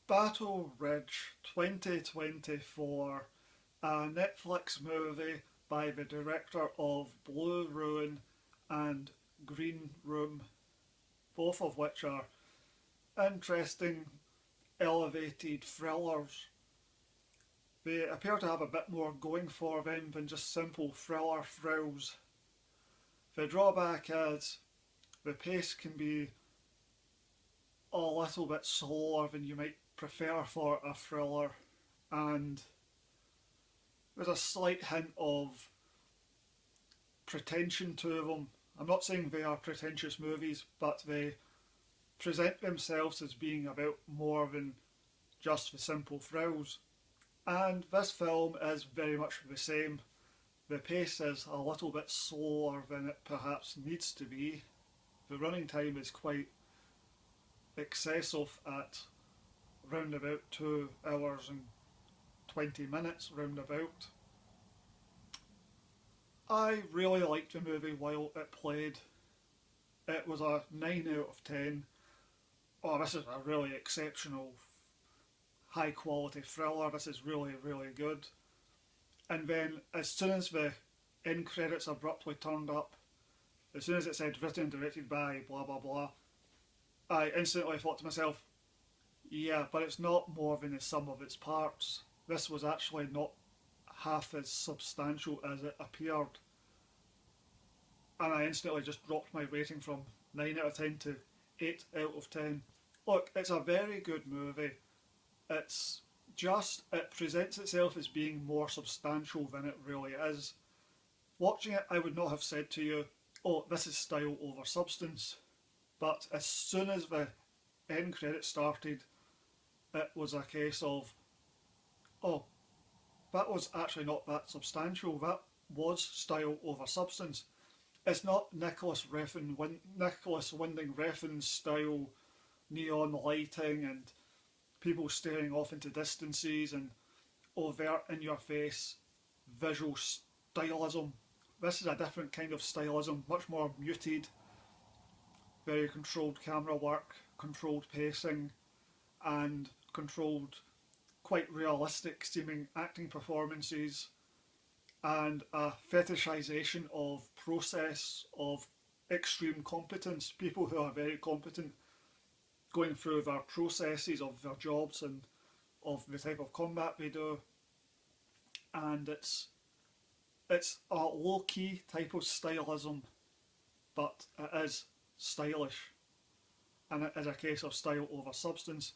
Battle Ridge 2024, a Netflix movie by the director of Blue Ruin and Green Room, both of which are interesting, elevated thrillers. They appear to have a bit more going for them than just simple thriller thrills. The drawback is the pace can be a little bit slower than you might prefer for a thriller, and there's a slight hint of pretension to them. I'm not saying they are pretentious movies, but they present themselves as being about more than just the simple thrills. And this film is very much the same. The pace is a little bit slower than it perhaps needs to be. The running time is quite excessive at round about 2 hours and 20 minutes roundabout. I really liked the movie while it played. It was a 9 out of 10. Oh, this is a really exceptional, high quality thriller. This is really, really good. And then, as soon as the end credits abruptly turned up, as soon as it said written and directed by blah blah blah, I instantly thought to myself, yeah, but it's not more than the sum of its parts. This was actually not half as substantial as it appeared. And I instantly just dropped my rating from 9 out of 10 to 8 out of 10. Look, it's a very good movie. It's just, it presents itself as being more substantial than it really is. Watching it, I would not have said to you, oh, this is style over substance. But as soon as the end credits started, it was a case of, oh, that was actually not that substantial. That was style over substance. It's not Nicholas Winding Refn's style neon lighting and people staring off into distances and overt in your face visual stylism. This is a different kind of stylism, much more muted, very controlled camera work, controlled pacing, and controlled, quite realistic seeming acting performances, and a fetishization of process, of extreme competence. People who are very competent going through their processes of their jobs and of the type of combat they do. And it's a low key type of stylism, but it is stylish, and it is a case of style over substance.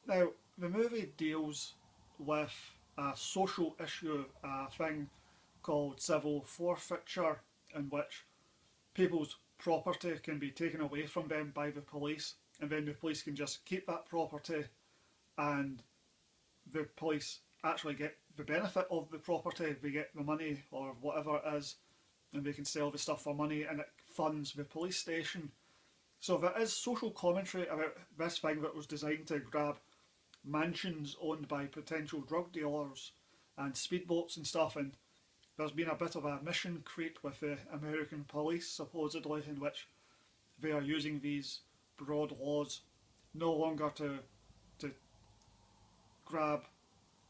Now, the movie deals with a social issue, a thing called civil forfeiture, in which people's property can be taken away from them by the police, and then the police can just keep that property, and the police actually get the benefit of the property. They get the money or whatever it is, and they can sell the stuff for money, and it funds the police station. So there is social commentary about this thing that was designed to grab mansions owned by potential drug dealers and speedboats and stuff, and there's been a bit of a mission creep with the American police, supposedly, in which they are using these broad laws no longer to grab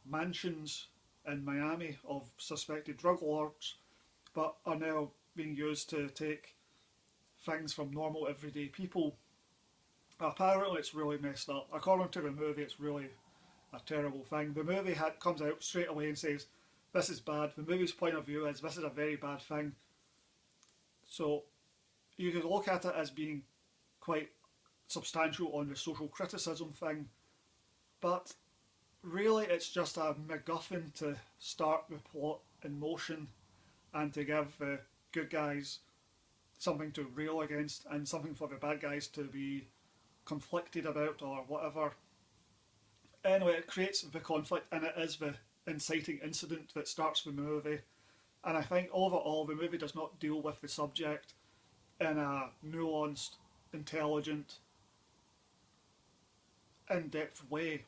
mansions in Miami of suspected drug lords, but are now being used to take things from normal everyday people. Apparently it's really messed up. According to the movie, it's really a terrible thing. The movie comes out straight away and says, this is bad. The movie's point of view is, this is a very bad thing. So you could look at it as being quite substantial on the social criticism thing, but really it's just a MacGuffin to start the plot in motion and to give the good guys something to rail against and something for the bad guys to be conflicted about or whatever. Anyway, it creates the conflict, and it is the inciting incident that starts the movie. And I think overall the movie does not deal with the subject in a nuanced, intelligent, in-depth way,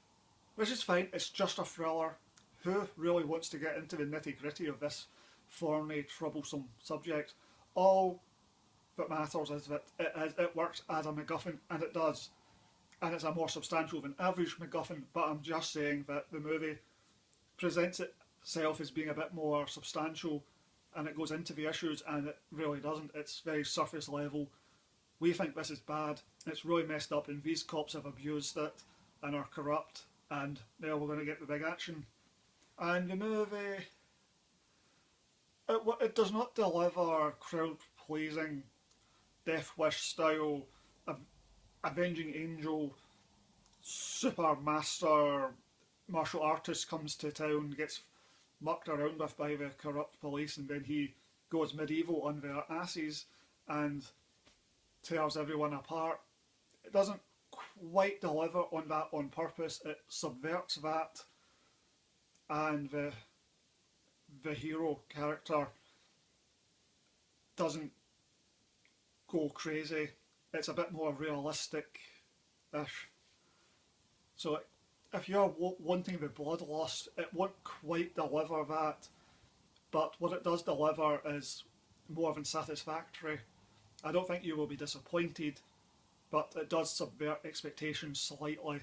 which is fine. It's just a thriller. Who really wants to get into the nitty-gritty of this thorny, troublesome subject? All that matters is that it works as a MacGuffin, and it does. and it's a more substantial than average MacGuffin, but I'm just saying that the movie presents itself as being a bit more substantial and it goes into the issues, and it really doesn't. It's very surface level. We think this is bad, it's really messed up, and these cops have abused it and are corrupt, and now we're going to get the big action. And the movie, it does not deliver crowd pleasing, Death Wish style, Avenging Angel, super master martial artist comes to town, gets mucked around with by the corrupt police, and then he goes medieval on their asses and tears everyone apart. It doesn't quite deliver on that on purpose. It subverts that, and the hero character doesn't go crazy. It's a bit more realistic-ish. So if you're wanting the bloodlust, it won't quite deliver that, but what it does deliver is more than satisfactory. I don't think you will be disappointed, but it does subvert expectations slightly,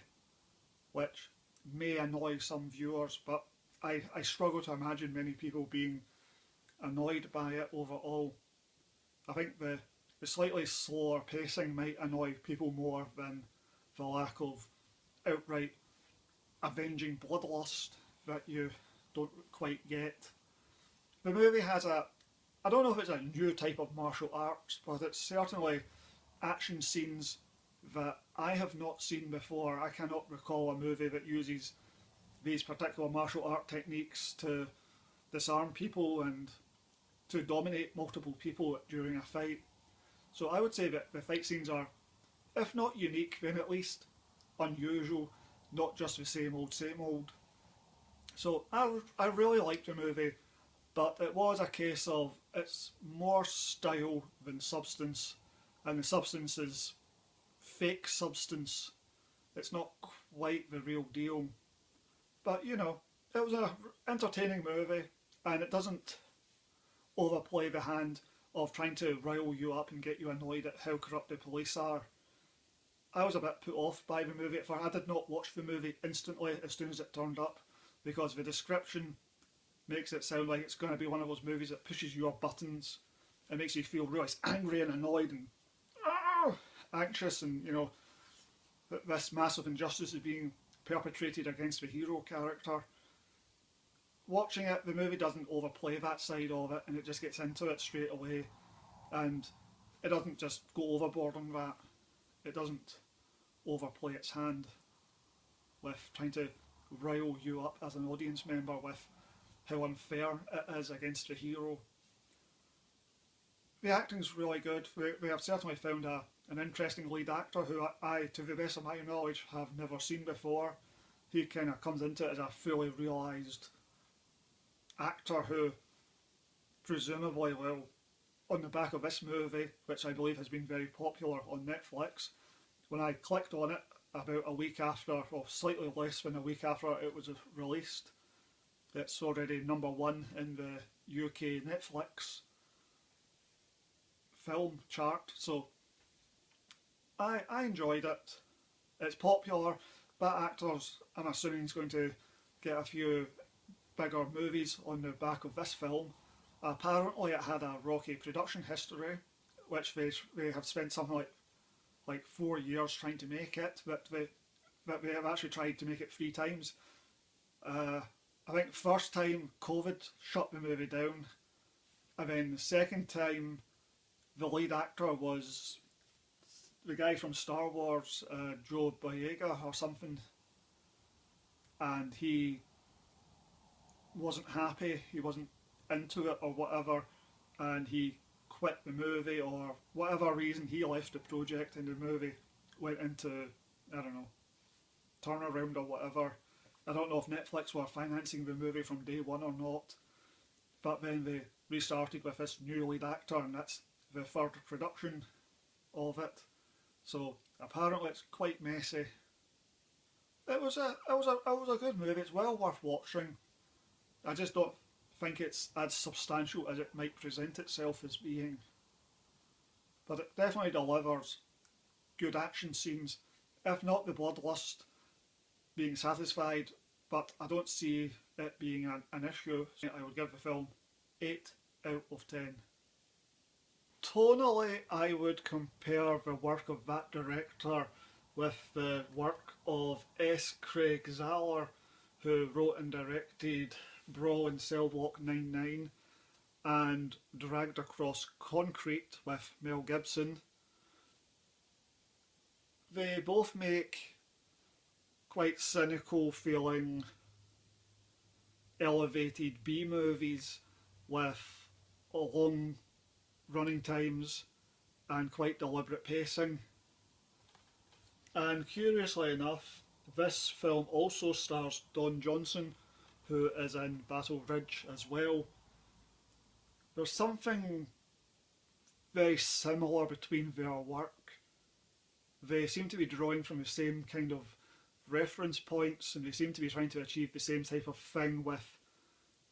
which may annoy some viewers, but I struggle to imagine many people being annoyed by it overall. I think the slightly slower pacing might annoy people more than the lack of outright avenging bloodlust that you don't quite get. The movie has I don't know if it's a new type of martial arts, but it's certainly action scenes that I have not seen before. I cannot recall a movie that uses these particular martial art techniques to disarm people and to dominate multiple people during a fight. So I would say that the fight scenes are, if not unique, then at least unusual, not just the same old, same old. So I really liked the movie, but it was a case of it's more style than substance, and the substance is fake substance. It's not quite the real deal. But you know, it was an entertaining movie, and it doesn't overplay the hand of trying to rile you up and get you annoyed at how corrupt the police are. I was a bit put off by the movie at first. I did not watch the movie instantly as soon as it turned up, because the description makes it sound like it's going to be one of those movies that pushes your buttons and makes you feel really angry and annoyed and anxious, and you know, that this massive injustice is being perpetrated against the hero character. Watching it, the movie doesn't overplay that side of it, and it just gets into it straight away, and it doesn't just go overboard on that. It doesn't overplay its hand with trying to rile you up as an audience member with how unfair it is against the hero. The acting's really good. We have certainly found an interesting lead actor who I, to the best of my knowledge, have never seen before. He kind of comes into it as a fully realised actor who presumably will, on the back of this movie, which I believe has been very popular on Netflix, when I clicked on it about a week after, or slightly less than a week after it was released, it's already #1 in the UK Netflix film chart, so I enjoyed it. It's popular, but actors, I'm assuming, is going to get a few bigger movies on the back of this film. Apparently it had a rocky production history, which they have spent something like 4 years trying to make it, but they have actually tried to make it 3 times. I think the first time COVID shut the movie down, and then the second time the lead actor was the guy from Star Wars, Joe Boyega or something, and he wasn't happy, he wasn't into it or whatever, and he quit the movie, or whatever reason he left the project, and the movie went into, I don't know, turnaround or whatever. I don't know if Netflix were financing the movie from day one or not, but then they restarted with this new lead actor, and that's the third production of it. So apparently it's quite messy. It was a good movie. It's well worth watching. I just don't think it's as substantial as it might present itself as being. But it definitely delivers good action scenes. if not the bloodlust being satisfied, but I don't see it being an issue. I would give the film 8 out of 10. Tonally, I would compare the work of that director with the work of S. Craig Zahler, who wrote and directed Brawl in Cell Block 99 and Dragged Across Concrete with Mel Gibson. They both make quite cynical feeling elevated B movies with long running times and quite deliberate pacing. And curiously enough, this film also stars Don Johnson, who is in Battle Ridge as well. There's something very similar between their work. They seem to be drawing from the same kind of reference points, and they seem to be trying to achieve the same type of thing with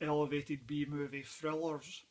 elevated B-movie thrillers.